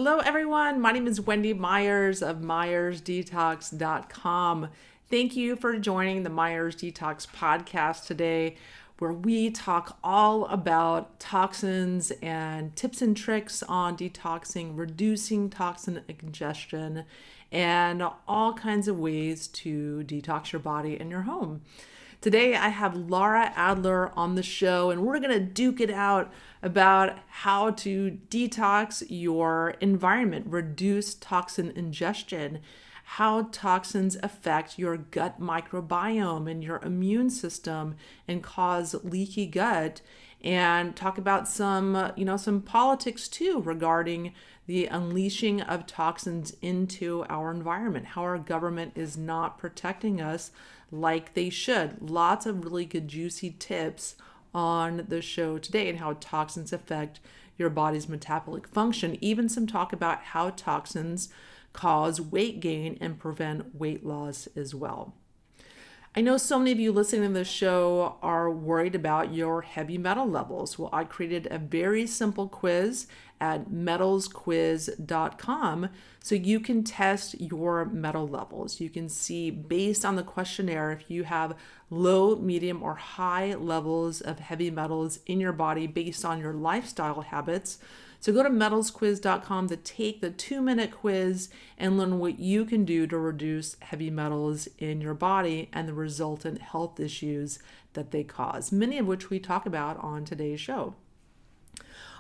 Hello, everyone. My name is Wendy Myers of MyersDetox.com. Thank you for joining the Myers Detox podcast today, where we talk all about toxins and tips and tricks on detoxing, reducing toxin ingestion, and all kinds of ways to detox your body and your home. Today, I have Lara Adler on the show, and we're going to duke it out about how to detox your environment, reduce toxin ingestion, how toxins affect your gut microbiome and your immune system and cause leaky gut, and talk about some politics too regarding the unleashing of toxins into our environment, how our government is not protecting us like they should. Lots of really good juicy tips on the show today and how toxins affect your body's metabolic function. Even some talk about how toxins cause weight gain and prevent weight loss as well. I know so many of you listening to this show are worried about your heavy metal levels. Well, I created a very simple quiz at metalsquiz.com so you can test your metal levels. You can see based on the questionnaire if you have low, medium, or high levels of heavy metals in your body based on your lifestyle habits. So go to metalsquiz.com to take the 2-minute quiz and learn what you can do to reduce heavy metals in your body and the resultant health issues that they cause, many of which we talk about on today's show.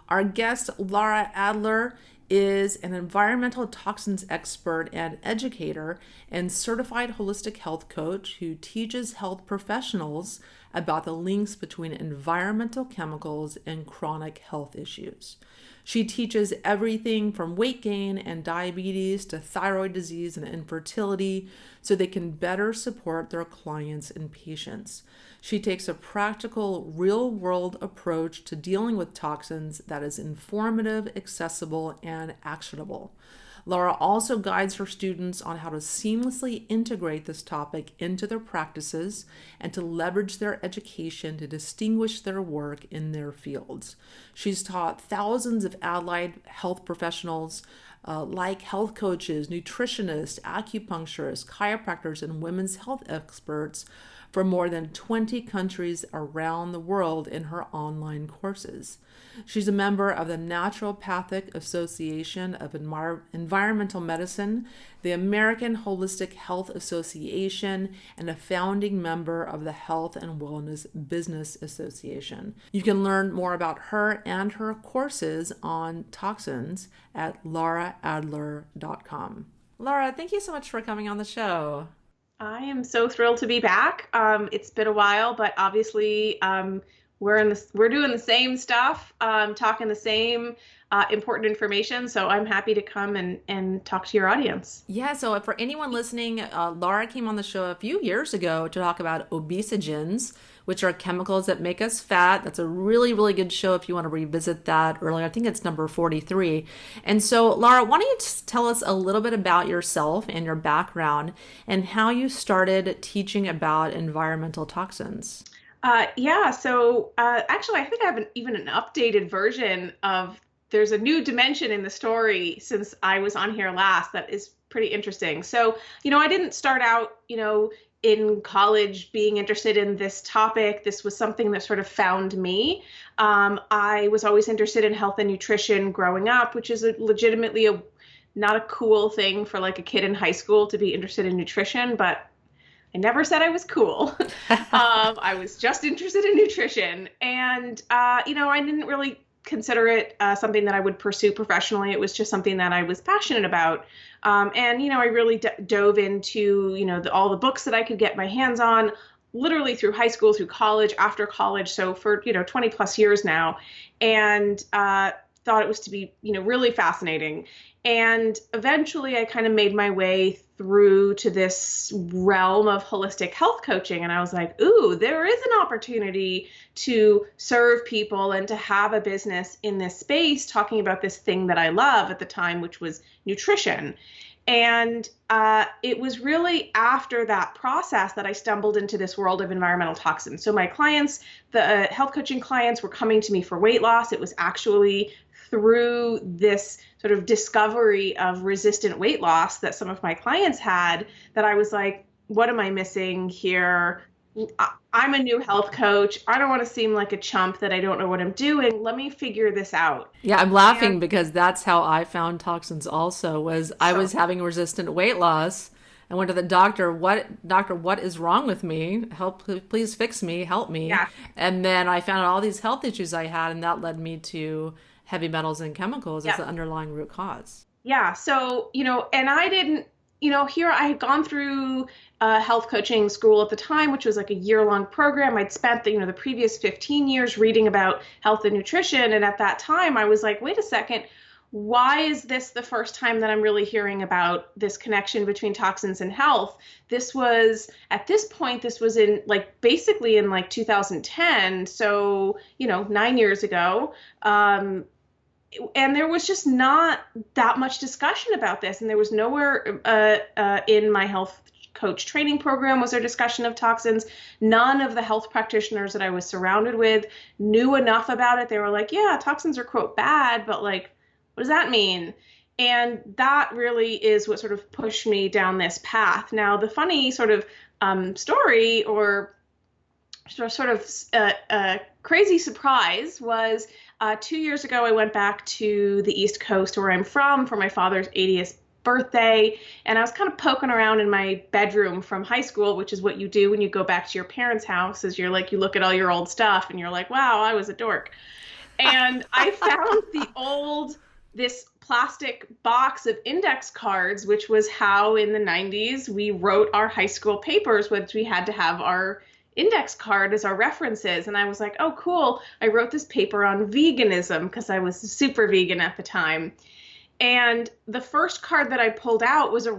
Our guest, Lara Adler, is an environmental toxins expert and educator and certified holistic health coach who teaches health professionals about the links between environmental chemicals and chronic health issues. She teaches everything from weight gain and diabetes to thyroid disease and infertility so they can better support their clients and patients. She takes a practical, real-world approach to dealing with toxins that is informative, accessible, and actionable. Lara also guides her students on how to seamlessly integrate this topic into their practices and to leverage their education to distinguish their work in their fields. She's taught thousands of allied health professionals like health coaches, nutritionists, acupuncturists, chiropractors, and women's health experts from more than 20 countries around the world in her online courses. She's a member of the Naturopathic Association of Environmental Medicine, the American Holistic Health Association, and a founding member of the Health and Wellness Business Association. You can learn more about her and her courses on toxins at laraadler.com. Lara, thank you so much for coming on the show. I am so thrilled to be back. It's been a while, but obviously we're doing the same stuff, talking the same important information. So I'm happy to come and talk to your audience. Yeah, so for anyone listening, Lara came on the show a few years ago to talk about obesogens, which are chemicals that make us fat. That's a really, really good show if you want to revisit that earlier. I think it's number 43. And so, Lara, why don't you tell us a little bit about yourself and your background and how you started teaching about environmental toxins? Actually, I think I have even an updated version of, there's a new dimension in the story since I was on here last that is pretty interesting. So, I didn't start out, in college being interested in this topic. This was something that sort of found me. I was always interested in health and nutrition growing up, which is legitimately not a cool thing for like a kid in high school to be interested in nutrition, but I never said I was cool. I was just interested in nutrition. And, I didn't really consider it something that I would pursue professionally. It was just something that I was passionate about. I really dove into, all the books that I could get my hands on, literally through high school, through college, after college. So for, 20 plus years now, and thought it was to be, really fascinating. And eventually I kind of made my way through to this realm of holistic health coaching. And I was like, ooh, there is an opportunity to serve people and to have a business in this space talking about this thing that I love at the time, which was nutrition. And it was really after that process that I stumbled into this world of environmental toxins. So my clients, the health coaching clients, were coming to me for weight loss. It was actually through this sort of discovery of resistant weight loss that some of my clients had, that I was like, what am I missing here? I'm a new health coach. I don't want to seem like a chump that I don't know what I'm doing. Let me figure this out. Yeah, I'm And laughing because that's how I found toxins also was I so, was having resistant weight loss. I went to the doctor, what is wrong with me? Help, please fix me, help me. yeah, And then I found out all these health issues I had, and that led me to heavy metals and chemicals as yeah. the underlying root cause. Yeah. So, and I didn't, here I had gone through health coaching school at the time, which was like a year-long program. I'd spent the previous 15 years reading about health and nutrition. And at that time, I was like, wait a second, why is this the first time that I'm really hearing about this connection between toxins and health? At this point, this was in basically in 2010. So, 9 years ago. And there was just not that much discussion about this. And there was nowhere in my health coach training program was there discussion of toxins. None of the health practitioners that I was surrounded with knew enough about it. They were like, yeah, toxins are quote bad, but what does that mean? And that really is what sort of pushed me down this path. Now, the funny sort of story or sort of crazy surprise was 2 years ago, I went back to the East Coast where I'm from for my father's 80th birthday. And I was kind of poking around in my bedroom from high school, which is what you do when you go back to your parents' house, is you look at all your old stuff and you're like, wow, I was a dork. And I found this plastic box of index cards, which was how in the 90s we wrote our high school papers, which we had to have our index card as our references. And I was like, oh, cool. I wrote this paper on veganism because I was super vegan at the time. And the first card that I pulled out was a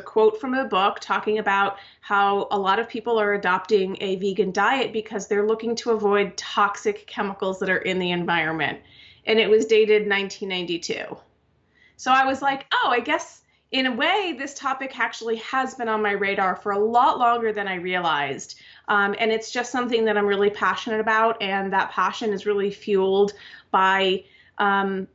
quote from a book talking about how a lot of people are adopting a vegan diet because they're looking to avoid toxic chemicals that are in the environment. And it was dated 1992. So I was like, oh, I guess in a way, this topic actually has been on my radar for a lot longer than I realized. And it's just something that I'm really passionate about. And that passion is really fueled by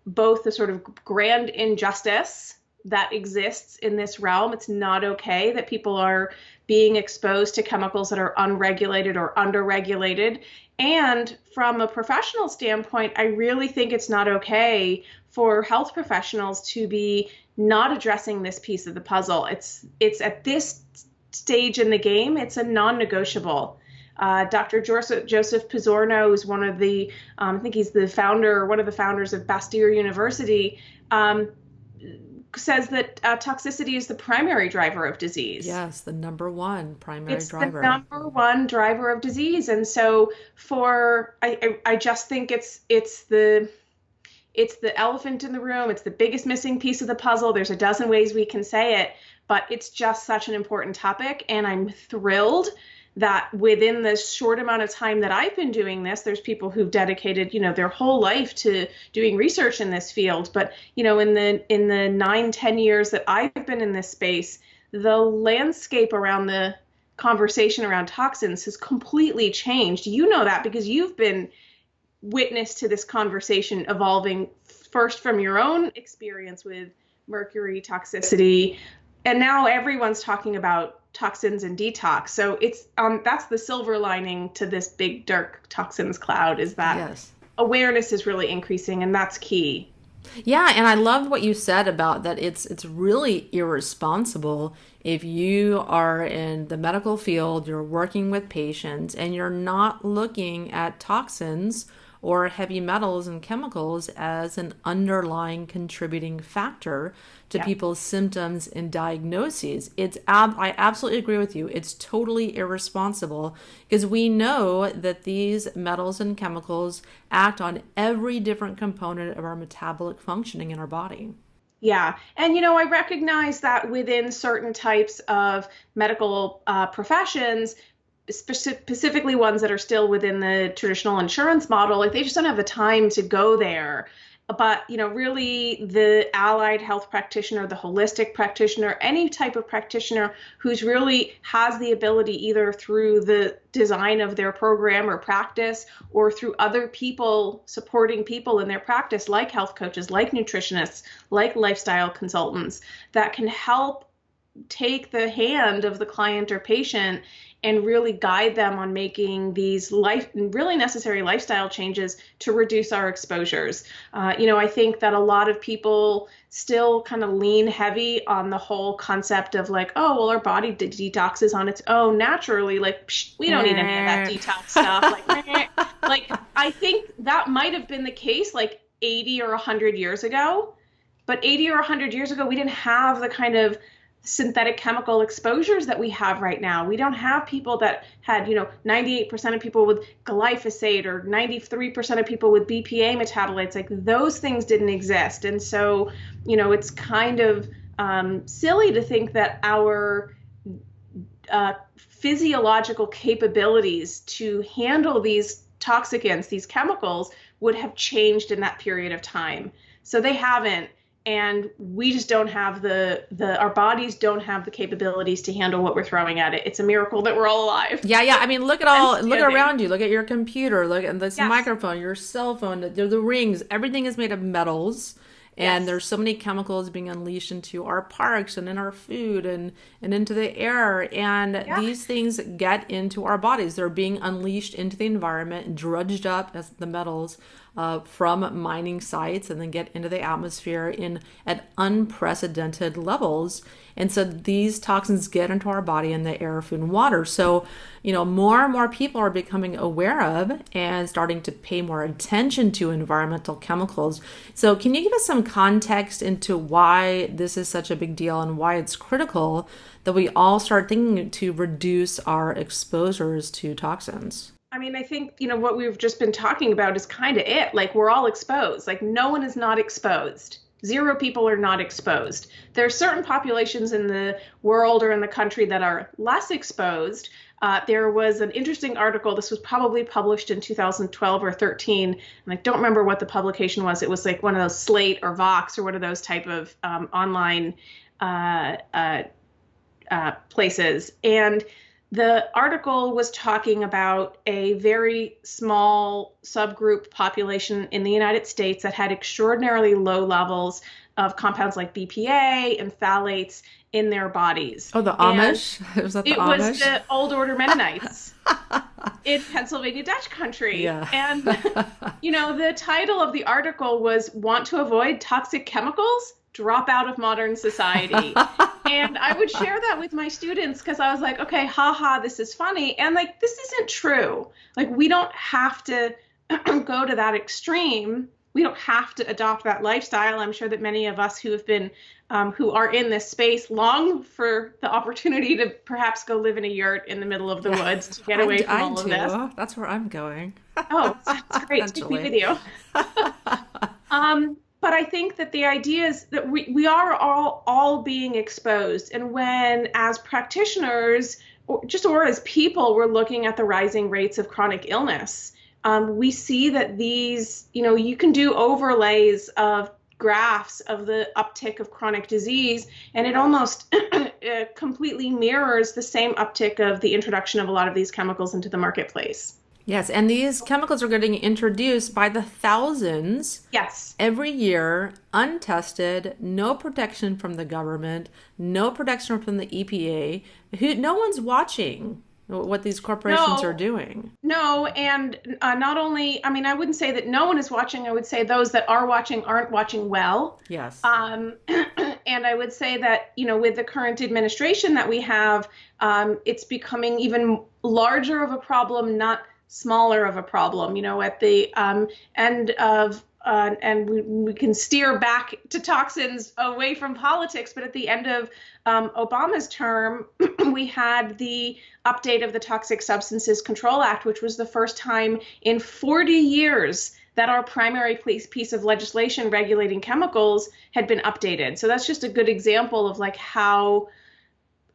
both the sort of grand injustice that exists in this realm. It's not okay that people are being exposed to chemicals that are unregulated or underregulated. And from a professional standpoint, I really think it's not okay for health professionals to be not addressing this piece of the puzzle. It's at this stage in the game, it's a non-negotiable. Dr. Joseph Pizzorno is one of the, I think he's the founder or one of the founders of Bastyr University, says that toxicity is the primary driver of disease. Yes, the number one primary It's driver. the number one driver of disease. And so I just think it's the elephant in the room. It's the biggest missing piece of the puzzle. There's a dozen ways we can say it, but it's just such an important topic. And I'm thrilled that within the short amount of time that I've been doing this, there's people who've dedicated, their whole life to doing research in this field. But, in the 9-10 years that I've been in this space, the landscape around the conversation around toxins has completely changed. You know that because you've been witness to this conversation evolving first from your own experience with mercury toxicity, and now everyone's talking about toxins and detox. So it's that's the silver lining to this big dark toxins cloud, is that Yes. awareness is really increasing, and that's key. Yeah, and I loved what you said about that it's really irresponsible if you are in the medical field, you're working with patients, and you're not looking at toxins or heavy metals and chemicals as an underlying contributing factor to Yeah. people's symptoms and diagnoses. I absolutely agree with you. It's totally irresponsible because we know that these metals and chemicals act on every different component of our metabolic functioning in our body. Yeah. And, I recognize that within certain types of medical professions, specifically ones that are still within the traditional insurance model, they just don't have the time to go there But, really the allied health practitioner, the holistic practitioner, any type of practitioner who's really has the ability, either through the design of their program or practice or through other people supporting people in their practice, like health coaches, like nutritionists, like lifestyle consultants, that can help take the hand of the client or patient and really guide them on making these really necessary lifestyle changes to reduce our exposures. I think that a lot of people still kind of lean heavy on the whole concept of like, oh, well, our body detoxes on its own naturally. Like, we don't need any of that detox stuff. Like, I think that might have been the case like 80 or 100 years ago. But 80 or 100 years ago, we didn't have the kind of synthetic chemical exposures that we have right now. We don't have people that had, 98% of people with glyphosate or 93% of people with BPA metabolites. Like, those things didn't exist. And so, it's kind of silly to think that our physiological capabilities to handle these toxicants, these chemicals, would have changed in that period of time. So they haven't. And we just don't have our bodies don't have the capabilities to handle what we're throwing at it. It's a miracle that we're all alive. Yeah. I mean, look around you. Look at your computer. Look at this microphone, your cell phone, the rings. Everything is made of metals. And there's so many chemicals being unleashed into our parks and in our food and into the air. And these things get into our bodies. They're being unleashed into the environment, drudged up as the metals from mining sites, and then get into the atmosphere at unprecedented levels. And so these toxins get into our body in the air, food, and water. So, more and more people are becoming aware of and starting to pay more attention to environmental chemicals. So can you give us some context into why this is such a big deal and why it's critical that we all start thinking to reduce our exposures to toxins? I mean, I think, what we've just been talking about is kind of it. Like, we're all exposed. Like, no one is not exposed. 0 people are not exposed. There are certain populations in the world or in the country that are less exposed. There was an interesting article. This was probably published in 2012 or 13. And I don't remember what the publication was. It was like one of those Slate or Vox or one of those type of online places. And the article was talking about a very small subgroup population in the United States that had extraordinarily low levels of compounds like BPA and phthalates in their bodies. Oh, the Amish? Was that the Amish? It was the Old Order Mennonites in Pennsylvania Dutch country. Yeah. And, the title of the article was "Want to Avoid Toxic Chemicals? Drop Out of Modern Society." And I would share that with my students because I was like, okay, haha, this is funny. And like, this isn't true. Like, we don't have to go to that extreme. We don't have to adopt that lifestyle. I'm sure that many of us who have been, who are in this space long for the opportunity to perhaps go live in a yurt in the middle of the woods to get away from all of this. That's where I'm going. Oh, that's great. Take me with you. But I think that the idea is that we are all being exposed. And when, as practitioners, or as people, we're looking at the rising rates of chronic illness, we see that these, you can do overlays of graphs of the uptick of chronic disease, and it almost completely mirrors the same uptick of the introduction of a lot of these chemicals into the marketplace. Yes, and these chemicals are getting introduced by the thousands every year, untested, no protection from the government, no protection from the EPA. No one's watching what these corporations are doing. No, and not only, I wouldn't say that no one is watching. I would say those that are watching aren't watching well. Yes. And I would say that, with the current administration that we have, it's becoming even larger of a problem, not smaller of a problem, at the end of, and we can steer back to toxins away from politics, but at the end of Obama's term, we had the update of the Toxic Substances Control Act, which was the first time in 40 years that our primary piece of legislation regulating chemicals had been updated. So that's just a good example of like how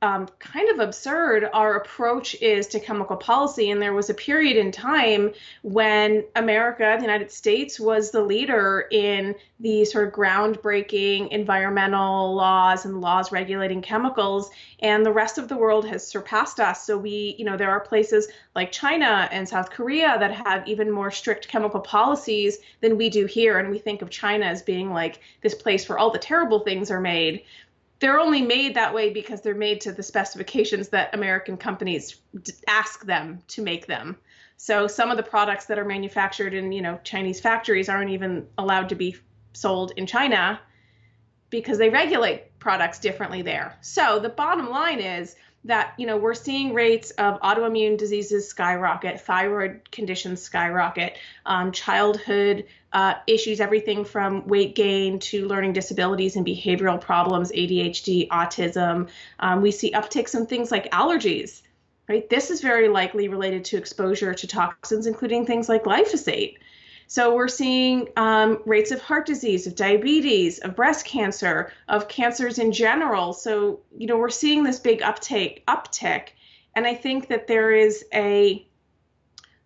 kind of absurd our approach is to chemical policy. And there was a period in time when America, the United States, was the leader in the sort of groundbreaking environmental laws and laws regulating chemicals. And the rest of the world has surpassed us. So there are places like China and South Korea that have even more strict chemical policies than we do here. And we think of China as being like this place where all the terrible things are made. They're only made that way because they're made to the specifications that American companies ask them to make them. So some of the products that are manufactured in, Chinese factories aren't even allowed to be sold in China because they regulate products differently there. So the bottom line is that, we're seeing rates of autoimmune diseases skyrocket, thyroid conditions skyrocket, childhood issues, everything from weight gain to learning disabilities and behavioral problems, ADHD, autism. We see upticks in things like allergies, right? This is very likely related to exposure to toxins, including things like glyphosate. So we're seeing rates of heart disease, of diabetes, of breast cancer, of cancers in general. So, we're seeing this big uptick. And I think that there is a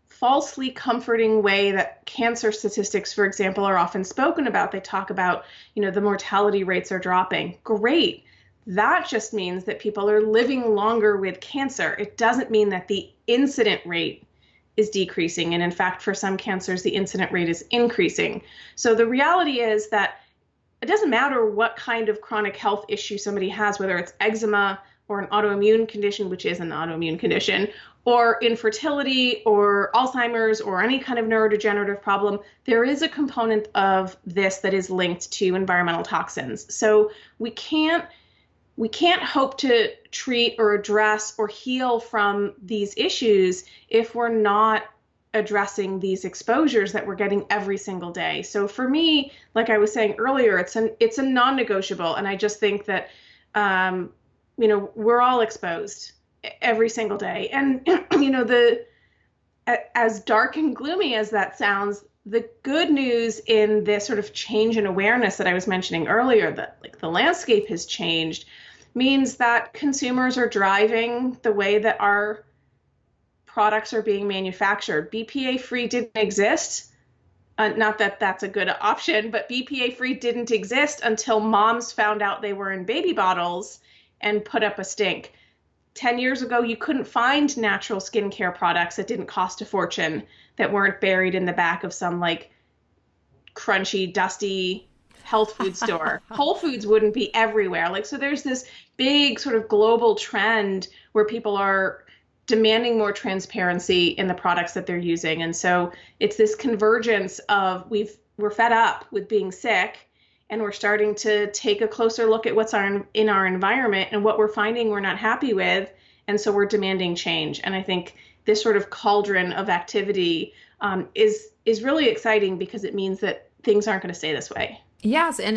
falsely comforting way that cancer statistics, for example, are often spoken about. They talk about, the mortality rates are dropping. Great. That just means that people are living longer with cancer. It doesn't mean that the incident rate is decreasing. And in fact, for some cancers, the incident rate is increasing. So the reality is that it doesn't matter what kind of chronic health issue somebody has, whether it's eczema or an autoimmune condition, which is an autoimmune condition, or infertility or Alzheimer's or any kind of neurodegenerative problem, there is a component of this that is linked to environmental toxins. So we can't hope to treat or address or heal from these issues if we're not addressing these exposures that we're getting every single day. So for me, like I was saying earlier, it's a non-negotiable. And I just think that, we're all exposed every single day. And, as dark and gloomy as that sounds, the good news in this sort of change in awareness that I was mentioning earlier, that like the landscape has changed, means that consumers are driving the way that our products are being manufactured. BPA-free didn't exist. Not that that's a good option, but BPA-free didn't exist until moms found out they were in baby bottles and put up a stink. 10 years ago, you couldn't find natural skincare products that didn't cost a fortune, that weren't buried in the back of some like crunchy, dusty health food store. Whole Foods wouldn't be everywhere. So there's this big sort of global trend where people are demanding more transparency in the products that they're using. And so it's this convergence of we're fed up with being sick, and we're starting to take a closer look at what's in our environment and what we're finding we're not happy with. And so we're demanding change. And I think this sort of cauldron of activity is really exciting because it means that things aren't going to stay this way. Yes, and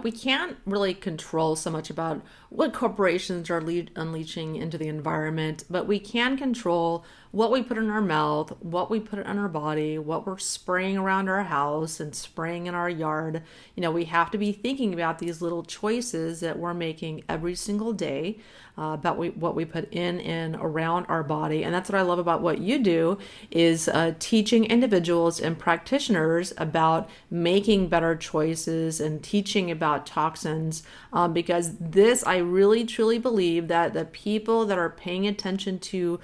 we can't really control so much about what corporations are unleashing into the environment, but we can control what we put in our mouth, what we put in our body, what we're spraying around our house and spraying in our yard. We have to be thinking about these little choices that we're making every single day about what we put in and around our body. And that's what I love about what you do, is teaching individuals and practitioners about making better choices and teaching about toxins, because this, I really truly believe that the people that are paying attention to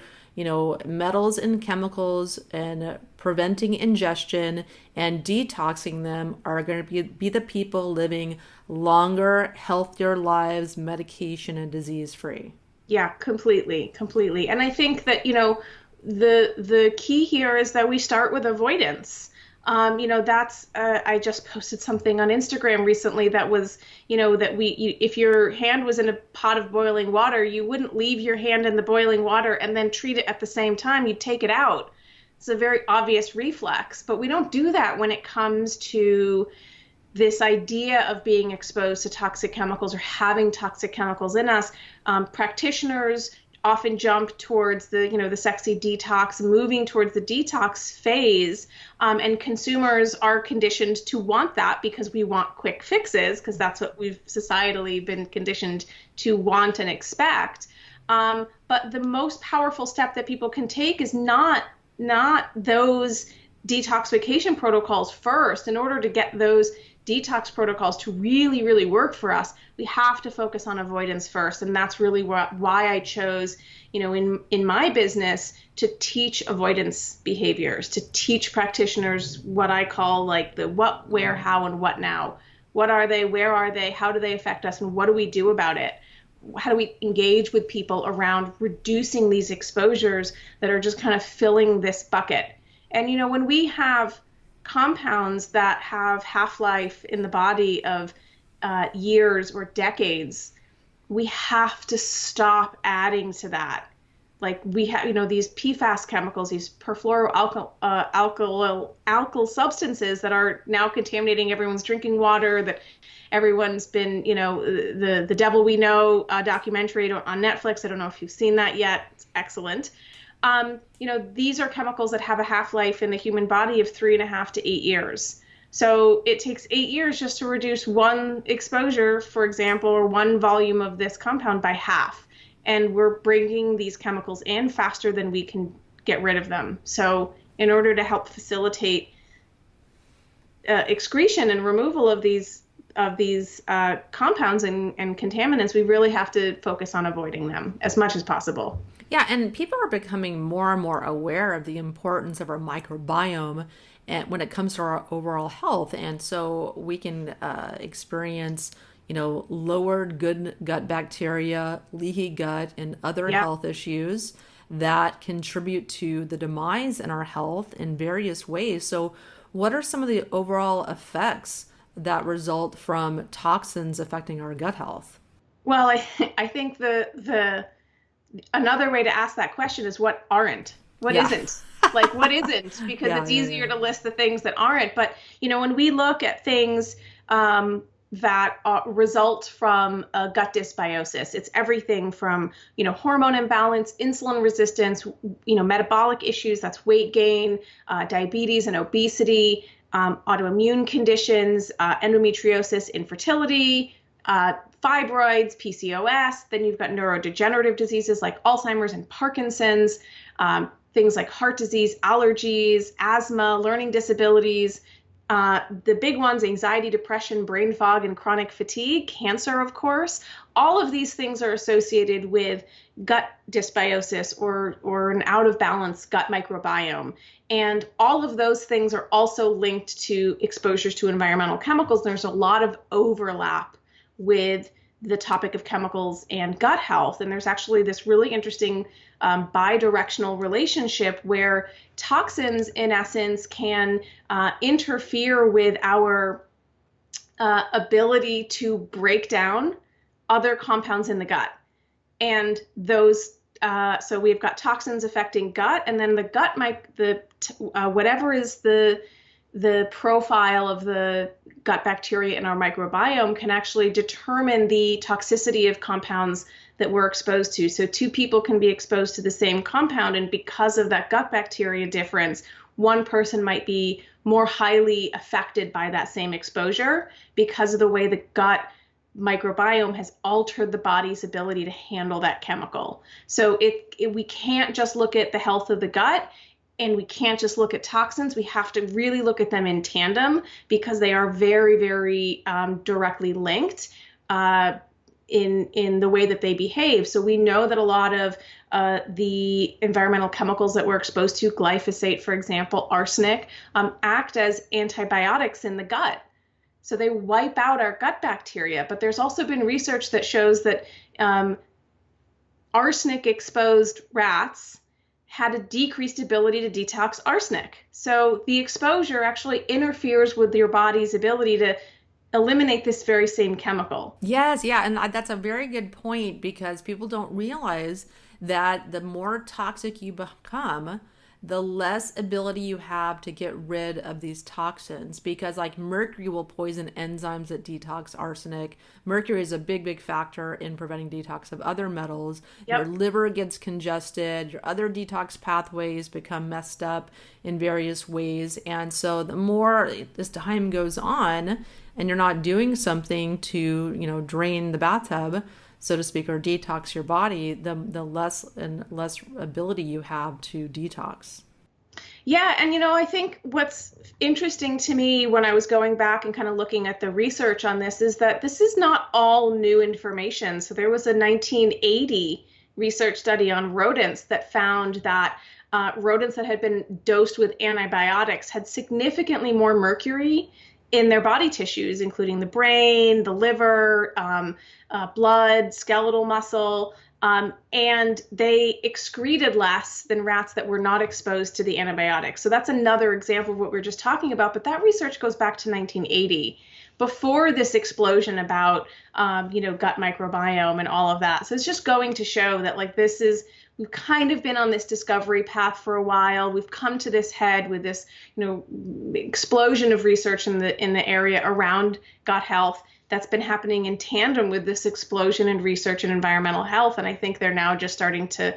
metals and chemicals and preventing ingestion and detoxing them are going to be the people living longer, healthier lives, medication and disease free. Yeah, completely. And I think that, the key here is that we start with avoidance. I just posted something on Instagram recently that was, that if your hand was in a pot of boiling water, you wouldn't leave your hand in the boiling water and then treat it at the same time. You'd take it out. It's a very obvious reflex, but we don't do that when it comes to this idea of being exposed to toxic chemicals or having toxic chemicals in us. Practitioners often jump towards the sexy detox, moving towards the detox phase. And consumers are conditioned to want that because we want quick fixes, because that's what we've societally been conditioned to want and expect. But the most powerful step that people can take is not those detoxification protocols first. In order to get those detox protocols to really, really work for us, we have to focus on avoidance first. And that's really why I chose, in my business, to teach avoidance behaviors, to teach practitioners what I call like the what, where, how, and what now. What are they? Where are they? How do they affect us? And what do we do about it? How do we engage with people around reducing these exposures that are just kind of filling this bucket? And, when we have compounds that have half-life in the body of years or decades, we have to stop adding to that. Like we have, these PFAS chemicals, these perfluoroalkyl substances that are now contaminating everyone's drinking water, that everyone's been, the Devil We Know documentary on Netflix. I don't know if you've seen that yet. It's excellent. These are chemicals that have a half-life in the human body of 3.5 to 8 years. So it takes 8 years just to reduce one exposure, for example, or one volume of this compound by half. And we're bringing these chemicals in faster than we can get rid of them. So in order to help facilitate excretion and removal of these compounds and contaminants, we really have to focus on avoiding them as much as possible. Yeah, and people are becoming more and more aware of the importance of our microbiome and when it comes to our overall health. And so we can experience, lowered good gut bacteria, leaky gut, and other health issues that contribute to the demise in our health in various ways. So what are some of the overall effects that result from toxins affecting our gut health? Well, I think the another way to ask that question is what aren't, what isn't, like what isn't, because it's easier to list the things that aren't. But, when we look at things that result from a gut dysbiosis, it's everything from, hormone imbalance, insulin resistance, metabolic issues, that's weight gain, diabetes and obesity, autoimmune conditions, endometriosis, infertility, fibroids, PCOS. Then you've got neurodegenerative diseases like Alzheimer's and Parkinson's, things like heart disease, allergies, asthma, learning disabilities. The big ones, anxiety, depression, brain fog, and chronic fatigue, cancer, of course. All of these things are associated with gut dysbiosis or an out of balance gut microbiome. And all of those things are also linked to exposures to environmental chemicals. There's a lot of overlap with the topic of chemicals and gut health. And there's actually this really interesting bidirectional relationship where toxins, in essence, can interfere with our ability to break down other compounds in the gut. And those, so we've got toxins affecting gut, and then the gut whatever is the profile of the gut bacteria in our microbiome can actually determine the toxicity of compounds that we're exposed to. So two people can be exposed to the same compound, and because of that gut bacteria difference, one person might be more highly affected by that same exposure because of the way the gut microbiome has altered the body's ability to handle that chemical. So we can't just look at the health of the gut, and we can't just look at toxins. We have to really look at them in tandem because they are very, very directly linked in the way that they behave. So we know that a lot of the environmental chemicals that we're exposed to, glyphosate, for example, arsenic, act as antibiotics in the gut. So they wipe out our gut bacteria. But there's also been research that shows that arsenic-exposed rats had a decreased ability to detox arsenic. So the exposure actually interferes with your body's ability to eliminate this very same chemical. Yes, yeah, and that's a very good point because people don't realize that the more toxic you become, the less ability you have to get rid of these toxins, because like mercury will poison enzymes that detox arsenic. Mercury is a big, big factor in preventing detox of other metals. Yep. Your liver gets congested, your other detox pathways become messed up in various ways. And so the more this time goes on and you're not doing something to, drain the bathtub, so to speak, or detox your body, the less and less ability you have to detox. Yeah, and I think what's interesting to me when I was going back and kind of looking at the research on this is that this is not all new information. So there was a 1980 research study on rodents that found that rodents that had been dosed with antibiotics had significantly more mercury in their body tissues, including the brain, the liver, blood, skeletal muscle. And they excreted less than rats that were not exposed to the antibiotics. So that's another example of what we were just talking about. But that research goes back to 1980, before this explosion about, gut microbiome and all of that. So it's just going to show that we've kind of been on this discovery path for a while. We've come to this head with this, explosion of research in the area around gut health that's been happening in tandem with this explosion in research in environmental health. And I think they're now just starting to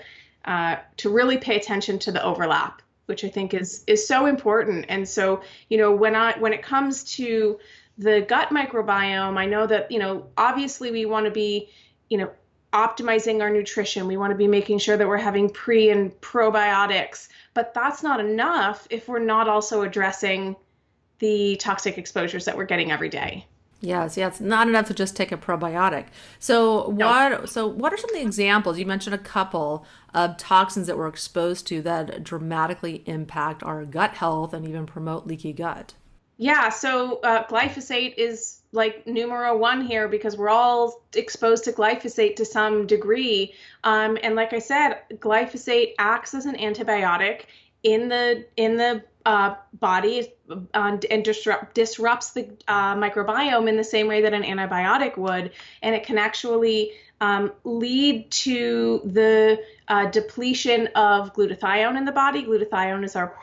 really pay attention to the overlap, which I think is so important. And so, when it comes to the gut microbiome, I know that, obviously we want to be, optimizing our nutrition. We want to be making sure that we're having pre and probiotics, but that's not enough if we're not also addressing the toxic exposures that we're getting every day. Yes, yeah, it's not enough to just take a probiotic. So what are some of the examples? You mentioned a couple of toxins that we're exposed to that dramatically impact our gut health and even promote leaky gut. Yeah, so glyphosate is like numero one here because we're all exposed to glyphosate to some degree. And like I said, glyphosate acts as an antibiotic in the body and disrupts the microbiome in the same way that an antibiotic would, and it can actually lead to the depletion of glutathione in the body. Glutathione is our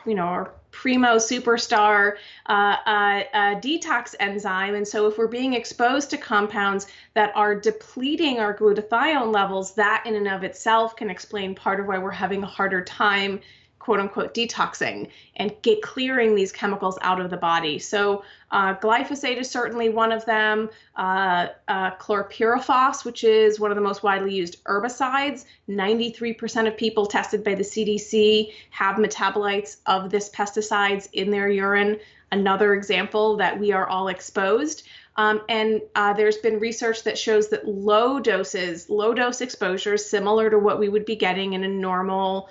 primo superstar detox enzyme. And so if we're being exposed to compounds that are depleting our glutathione levels, that in and of itself can explain part of why we're having a harder time, quote unquote, detoxing and clearing these chemicals out of the body. So glyphosate is certainly one of them. Chlorpyrifos, which is one of the most widely used herbicides. 93% of people tested by the CDC have metabolites of this pesticides in their urine. Another example that we are all exposed. And there's been research that shows that low dose exposures, similar to what we would be getting in a normal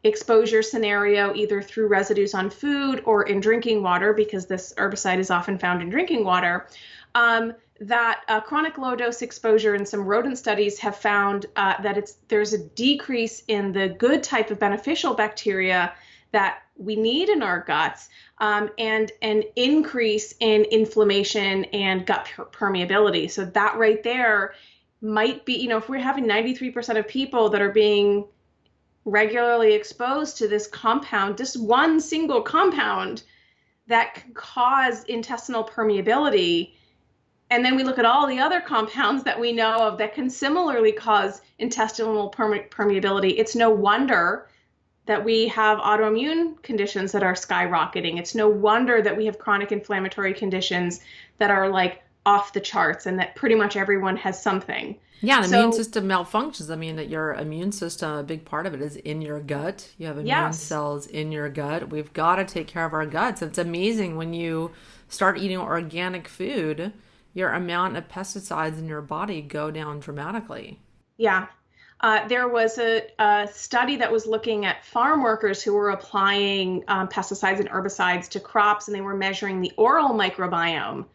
exposure scenario, either through residues on food or in drinking water, because this herbicide is often found in drinking water, that chronic low dose exposure in some rodent studies have found that there's a decrease in the good type of beneficial bacteria that we need in our guts, and an increase in inflammation and gut permeability. So that right there might be, if we're having 93% of people that are being regularly exposed to this compound, this one single compound that can cause intestinal permeability. And then we look at all the other compounds that we know of that can similarly cause intestinal permeability. It's no wonder that we have autoimmune conditions that are skyrocketing. It's no wonder that we have chronic inflammatory conditions that are like off the charts, and that pretty much everyone has something. Yeah, and immune system malfunctions. I mean, that your immune system, a big part of it is in your gut. You have immune cells in your gut. We've got to take care of our guts. It's amazing when you start eating organic food, your amount of pesticides in your body go down dramatically. Yeah. There was a study that was looking at farm workers who were applying pesticides and herbicides to crops, and they were measuring the oral microbiome,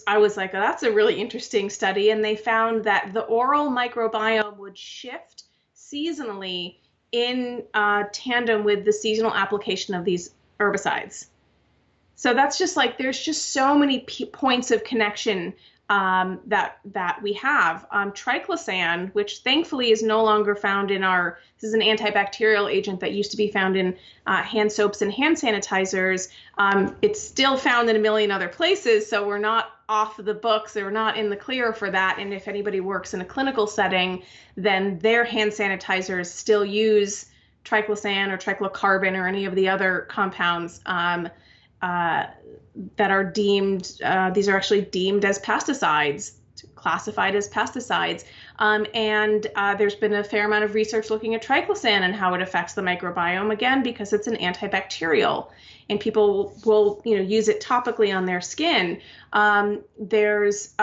I was like, oh, that's a really interesting study. And they found that the oral microbiome would shift seasonally in tandem with the seasonal application of these herbicides. So that's just like, there's just so many points of connection that we have. Triclosan, which thankfully is no longer found in this is an antibacterial agent that used to be found in hand soaps and hand sanitizers. It's still found in a million other places, so we're not off the books. We're not in the clear for that. And if anybody works in a clinical setting, then their hand sanitizers still use triclosan or triclocarbon or any of the other compounds that are deemed, these are actually deemed as pesticides classified as pesticides. And there's been a fair amount of research looking at triclosan and how it affects the microbiome, again, because it's an antibacterial. And people will, use it topically on their skin. There's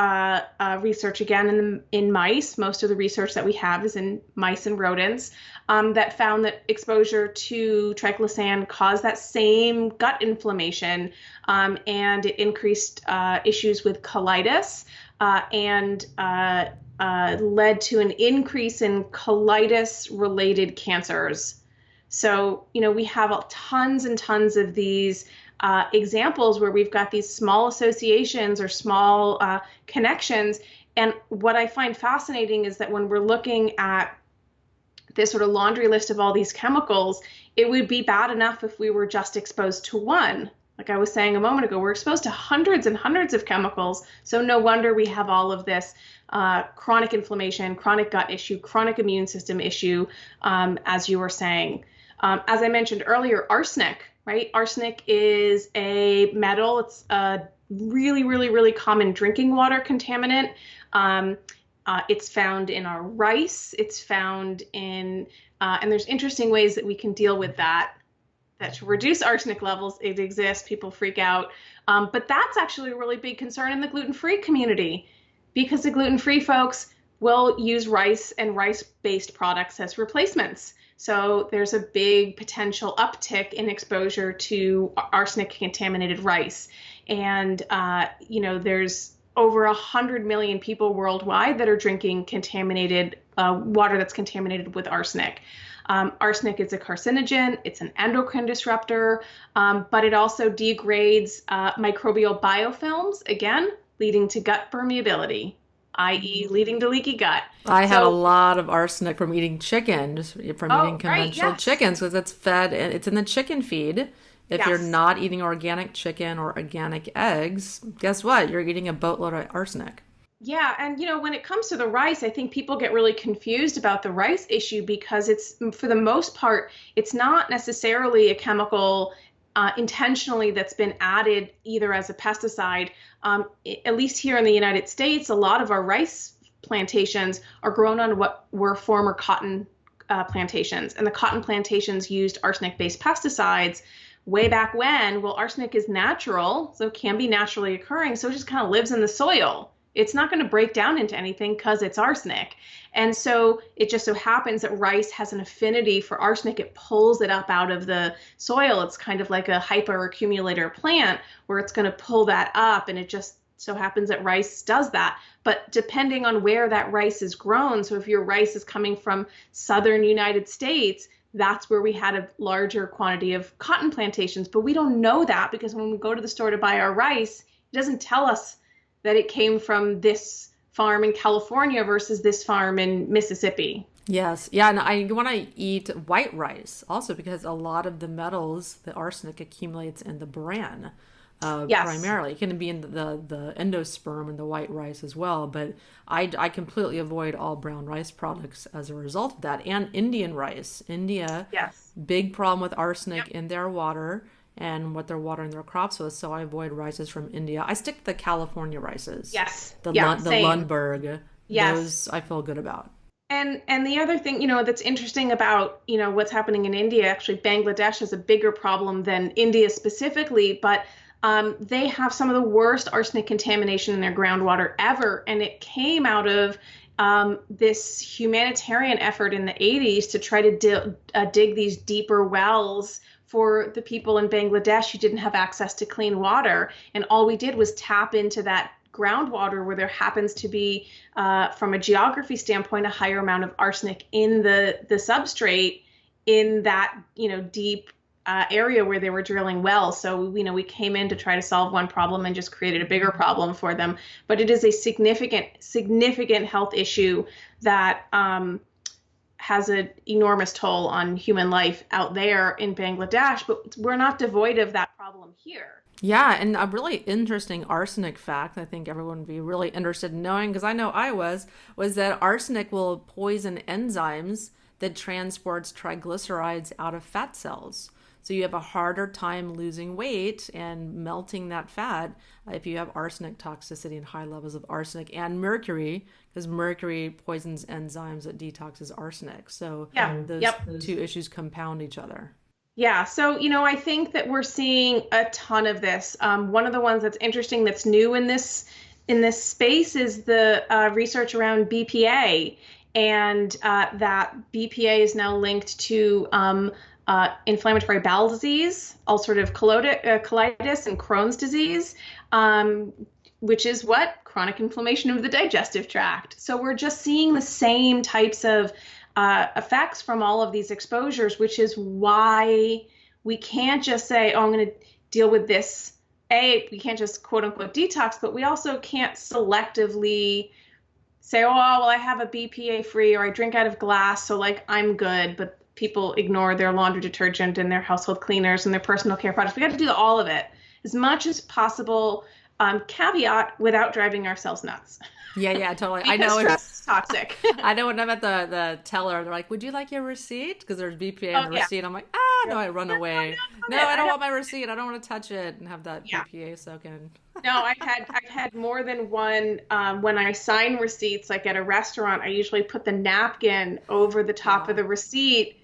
research, again, in mice. Most of the research that we have is in mice and rodents that found that exposure to triclosan caused that same gut inflammation, and it increased issues with colitis, and led to an increase in colitis-related cancers. So, we have tons and tons of these examples where we've got these small associations or small connections. And what I find fascinating is that when we're looking at this sort of laundry list of all these chemicals, it would be bad enough if we were just exposed to one. Like I was saying a moment ago, we're exposed to hundreds and hundreds of chemicals. So no wonder we have all of this chronic inflammation, chronic gut issue, chronic immune system issue, as you were saying. As I mentioned earlier, arsenic, right? Arsenic is a metal. It's a really, really, really common drinking water contaminant. It's found in our rice. It's found in, and there's interesting ways that we can deal with that to reduce arsenic levels. It exists. People freak out. But that's actually a really big concern in the gluten-free community, because the gluten-free folks will use rice and rice-based products as replacements. So there's a big potential uptick in exposure to arsenic-contaminated rice. And, there's over 100 million people worldwide that are drinking contaminated water that's contaminated with arsenic. Arsenic is a carcinogen, it's an endocrine disruptor, but it also degrades microbial biofilms, again, leading to gut permeability, i.e. leading to leaky gut. I had a lot of arsenic from eating chicken, just from eating conventional chickens, because it's fed, and it's in the chicken feed. If you're not eating organic chicken or organic eggs, guess what? You're eating a boatload of arsenic. Yeah. And, when it comes to the rice, I think people get really confused about the rice issue, because it's, for the most part, it's not necessarily a chemical intentionally that's been added either as a pesticide. At least here in the United States, a lot of our rice plantations are grown on what were former cotton plantations. And the cotton plantations used arsenic-based pesticides way back when. Well, arsenic is natural, so it can be naturally occurring. So it just kind of lives in the soil. It's not going to break down into anything because it's arsenic. And so it just so happens that rice has an affinity for arsenic. It pulls it up out of the soil. It's kind of like a hyperaccumulator plant where it's going to pull that up. And it just so happens that rice does that. But depending on where that rice is grown, so if your rice is coming from southern United States, that's where we had a larger quantity of cotton plantations. But we don't know that, because when we go to the store to buy our rice, it doesn't tell us that it came from this farm in California versus this farm in Mississippi. Yes. Yeah. And I want to eat white rice also, because a lot of the metals, the arsenic accumulates in the bran. Primarily. It can be in the endosperm in the white rice as well, but I completely avoid all brown rice products as a result of that. And Indian rice. India, big problem with arsenic in their water and what they're watering their crops with, so I avoid rices from India. I stick to the California rices. The Lundberg. Those I feel good about. And the other thing, that's interesting about, what's happening in India, actually Bangladesh has a bigger problem than India specifically, but they have some of the worst arsenic contamination in their groundwater ever. And it came out of this humanitarian effort in the 80s to try to dig these deeper wells for the people in Bangladesh who didn't have access to clean water. And all we did was tap into that groundwater where there happens to be, from a geography standpoint, a higher amount of arsenic in the substrate in that, deep area where they were drilling wells. So, we came in to try to solve one problem and just created a bigger problem for them. But it is a significant health issue that has an enormous toll on human life out there in Bangladesh. But we're not devoid of that problem here. Yeah, and a really interesting arsenic fact I think everyone would be really interested in knowing, because I know I was that arsenic will poison enzymes that transports triglycerides out of fat cells. So you have a harder time losing weight and melting that fat if you have arsenic toxicity and high levels of arsenic and mercury, because mercury poisons enzymes that detoxes arsenic. So those two issues compound each other. Yeah, so I think that we're seeing a ton of this. One of the ones that's interesting, that's new in this space, is the research around BPA, and that BPA is now linked to inflammatory bowel disease, ulcerative colitis, and Crohn's disease, which is what? Chronic inflammation of the digestive tract. So we're just seeing the same types of effects from all of these exposures, which is why we can't just say, oh, I'm going to deal with this. We can't just quote unquote detox, but we also can't selectively say, oh, well, I have a BPA free, or I drink out of glass, so like I'm good. But people ignore their laundry detergent and their household cleaners and their personal care products. We got to do all of it as much as possible. Caveat, without driving ourselves nuts. Yeah, totally. I know stress is toxic. I know when I'm at the teller, they're like, "Would you like your receipt?" Because there's BPA on the receipt. I'm like, no, I run away. No, I don't want my receipt. I don't want to touch it and have that BPA soak in. No, I've had more than one. When I sign receipts, like at a restaurant, I usually put the napkin over the top of the receipt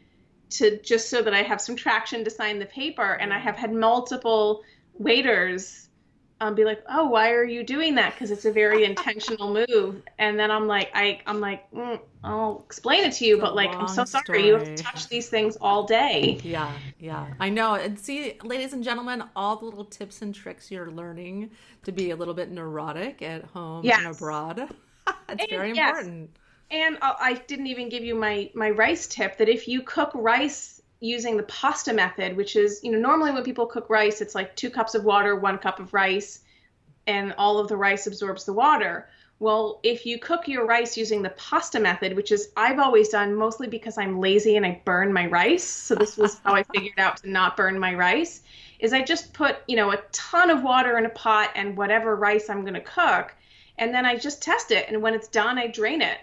just so that I have some traction to sign the paper. And I have had multiple waiters be like, oh, why are you doing that? Because it's a very intentional move. And then I'm like, I'll explain it to you, but like, I'm so sorry. You have to touch these things all day. Yeah. I know. And see, ladies and gentlemen, all the little tips and tricks you're learning to be a little bit neurotic at home and abroad. It's very important. And I didn't even give you my rice tip, that if you cook rice using the pasta method, which is, normally when people cook rice, it's like 2 cups of water, 1 cup of rice, and all of the rice absorbs the water. Well, if you cook your rice using the pasta method, which is I've always done mostly because I'm lazy and I burn my rice. So this was how I figured out to not burn my rice, is I just put, a ton of water in a pot and whatever rice I'm going to cook. And then I just test it. And when it's done, I drain it.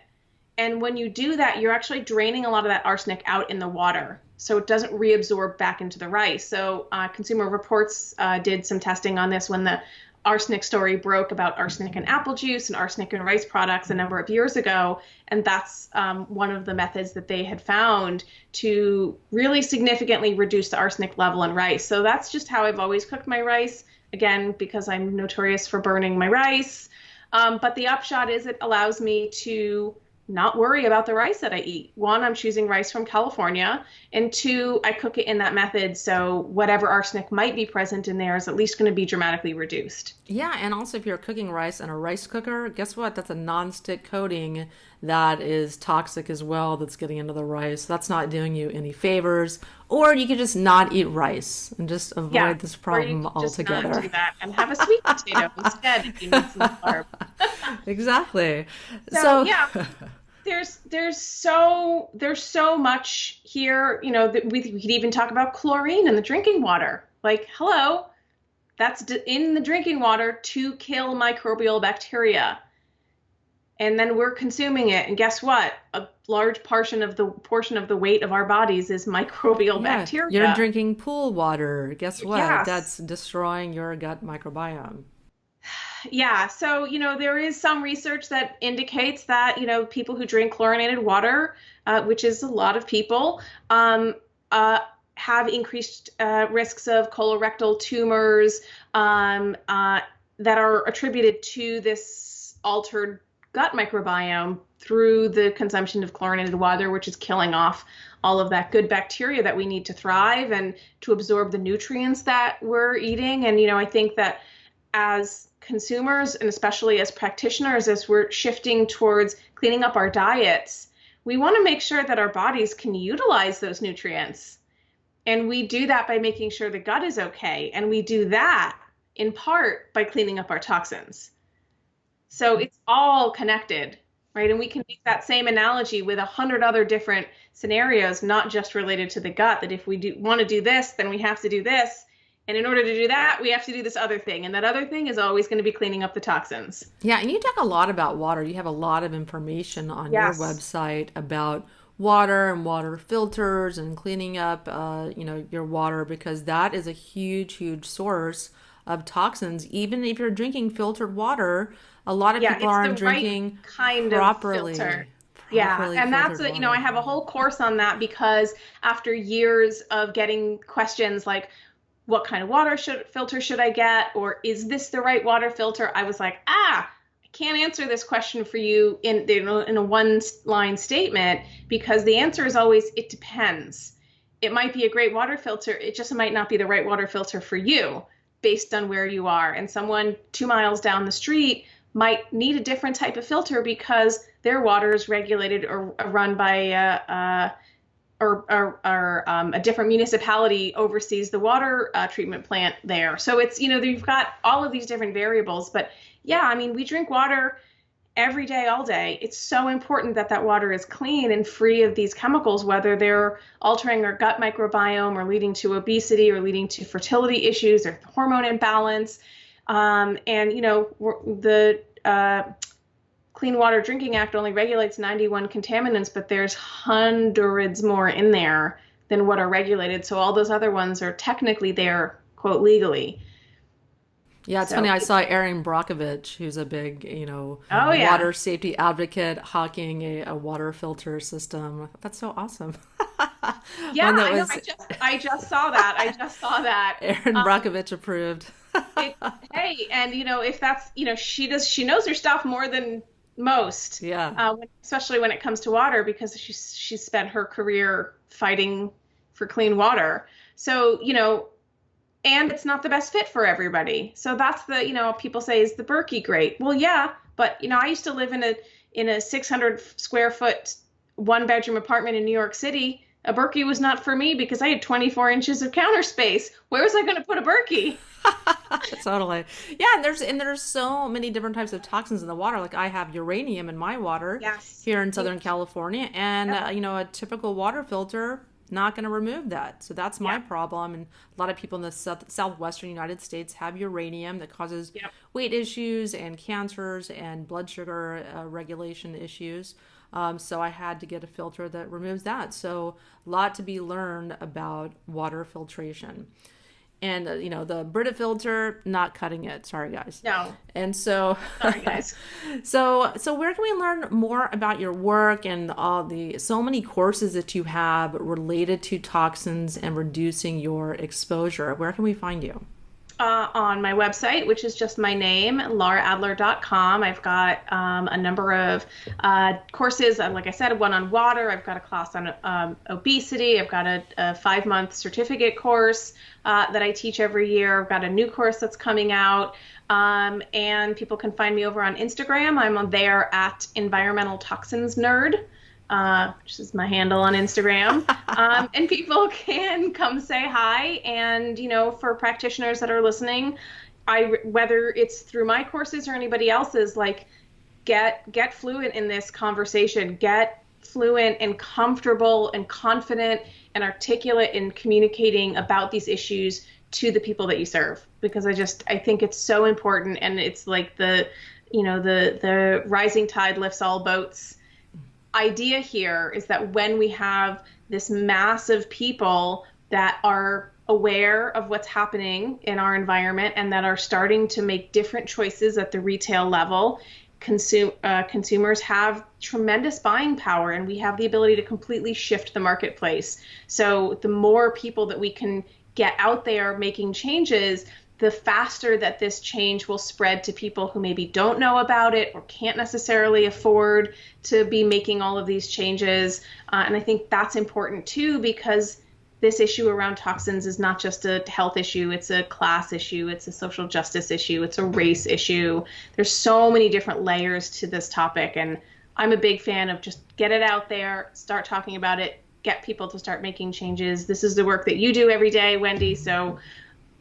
And when you do that, you're actually draining a lot of that arsenic out in the water, so it doesn't reabsorb back into the rice. So Consumer Reports did some testing on this when the arsenic story broke about arsenic in apple juice and arsenic in rice products a number of years ago. And that's one of the methods that they had found to really significantly reduce the arsenic level in rice. So that's just how I've always cooked my rice, again, because I'm notorious for burning my rice. But the upshot is it allows me to not worry about the rice that I eat. 1, I'm choosing rice from California, and 2, I cook it in that method, so whatever arsenic might be present in there is at least going to be dramatically reduced. Yeah, and also if you're cooking rice in a rice cooker, guess what? That's a non-stick coating that is toxic as well, that's getting into the rice. That's not doing you any favors. Or you could just not eat rice and just avoid this problem altogether. Just not do that and have a sweet potato instead if you need some carb. Exactly. So there's so much here, that we could even talk about chlorine in the drinking water. Like, hello, that's in the drinking water to kill microbial bacteria. And then we're consuming it. And guess what? A large portion of the weight of our bodies is microbial bacteria. You're drinking pool water. Guess what? Yes. That's destroying your gut microbiome. Yeah. So, there is some research that indicates that, people who drink chlorinated water, which is a lot of people, have increased risks of colorectal tumors that are attributed to this altered gut microbiome through the consumption of chlorinated water, which is killing off all of that good bacteria that we need to thrive and to absorb the nutrients that we're eating. And, I think that as consumers, and especially as practitioners, as we're shifting towards cleaning up our diets, we want to make sure that our bodies can utilize those nutrients. And we do that by making sure the gut is okay. And we do that in part by cleaning up our toxins. So it's all connected, right? And we can make that same analogy with 100 other different scenarios, not just related to the gut, that if we want to do this, then we have to do this. And in order to do that, we have to do this other thing. And that other thing is always going to be cleaning up the toxins. Yeah. And you talk a lot about water. You have a lot of information on your website about water and water filters and cleaning up, your water, because that is a huge, huge source of toxins. Even if you're drinking filtered water, a lot of Yeah, people it's the aren't right drinking kind of filter. properly, Yeah, properly and that's filtered I water. have a whole course on that because after years of getting questions like, what kind of filter should I get? Or is this the right water filter? I was like, I can't answer this question for you in a one line statement, because the answer is always, it depends. It might be a great water filter. It just might not be the right water filter for you based on where you are. And someone 2 miles down the street might need a different type of filter because their water is regulated or run by a different municipality oversees the water treatment plant there. So it's, you've got all of these different variables. But yeah, I mean, we drink water every day, all day. It's so important that that water is clean and free of these chemicals, whether they're altering our gut microbiome or leading to obesity or leading to fertility issues or hormone imbalance. The Clean Water Drinking Act only regulates 91 contaminants, but there's hundreds more in there than what are regulated. So all those other ones are technically there, quote, legally. Yeah, it's funny. So, I saw Erin Brockovich, who's a big, oh yeah, water safety advocate, hawking a water filter system. That's so awesome. yeah, One that I know. was I just saw that. I just saw that. Erin Brockovich approved. Hey, and if that's, she knows her stuff more than most, Yeah. especially when it comes to water, because she's spent her career fighting for clean water. So, and it's not the best fit for everybody. So that's people say, is the Berkey great? Well, yeah, but I used to live in a 600 square foot 1-bedroom apartment in New York City. A Berkey was not for me because I had 24 inches of counter space. Where was I going to put a Berkey? Totally. Yeah, and there's so many different types of toxins in the water. Like I have uranium in my water Yes. here in Southern California, and Yep. a typical water filter not going to remove that. So that's my Yep. problem. And a lot of people in the southwestern United States have uranium that causes Yep. weight issues and cancers and blood sugar regulation issues. So I had to get a filter that removes that. So a lot to be learned about water filtration. And the Brita filter, not cutting it. Sorry, guys. No. And so, Sorry, guys. so where can we learn more about your work and all the so many courses that you have related to toxins and reducing your exposure? Where can we find you? On my website, which is just my name, laraadler.com. I've got a number of courses. Like I said, one on water. I've got a class on obesity. I've got a 5-month certificate course that I teach every year. I've got a new course that's coming out. And people can find me over on Instagram. I'm on there at Environmental Toxins Nerd. Which is my handle on Instagram. And people can come say hi. And, for practitioners that are listening, whether it's through my courses or anybody else's, like get fluent in this conversation, get fluent and comfortable and confident and articulate in communicating about these issues to the people that you serve, because I think it's so important. And it's like the rising tide lifts all boats idea here is that when we have this mass of people that are aware of what's happening in our environment and that are starting to make different choices at the retail level, consumers have tremendous buying power, and we have the ability to completely shift the marketplace. So the more people that we can get out there making changes, the faster that this change will spread to people who maybe don't know about it or can't necessarily afford to be making all of these changes. And I think that's important too, because this issue around toxins is not just a health issue, it's a class issue, it's a social justice issue, it's a race issue. There's so many different layers to this topic, and I'm a big fan of just get it out there, start talking about it, get people to start making changes. This is the work that you do every day, Wendy, so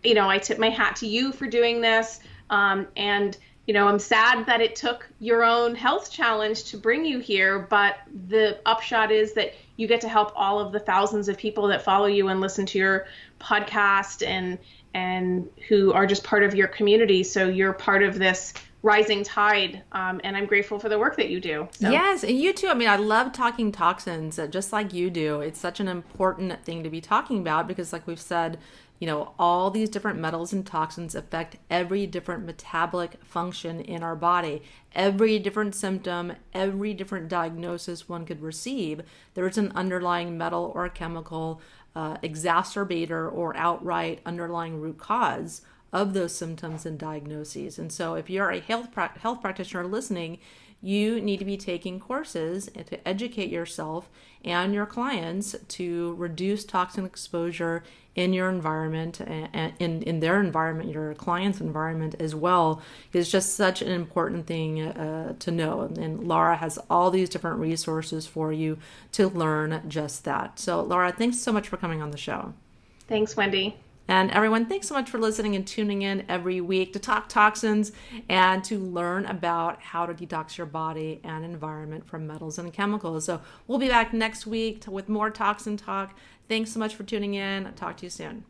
I tip my hat to you for doing this. And I'm sad that it took your own health challenge to bring you here, but the upshot is that you get to help all of the thousands of people that follow you and listen to your podcast and who are just part of your community. So you're part of this rising tide. And I'm grateful for the work that you do. So Yes, and you too. I mean, I love talking toxins just like you do. It's such an important thing to be talking about because, like we've said, all these different metals and toxins affect every different metabolic function in our body. Every different symptom, every different diagnosis one could receive, there is an underlying metal or chemical exacerbator or outright underlying root cause of those symptoms and diagnoses. And so if you're a health practitioner listening, you need to be taking courses to educate yourself and your clients to reduce toxin exposure in your environment and in their environment, your client's environment as well. Is just such an important thing to know. And Lara has all these different resources for you to learn just that. So Lara, thanks so much for coming on the show. thanks, Wendy. And everyone, thanks so much for listening and tuning in every week to talk toxins and to learn about how to detox your body and environment from metals and chemicals. So we'll be back next week with more toxin talk. Thanks so much for tuning in. I'll talk to you soon.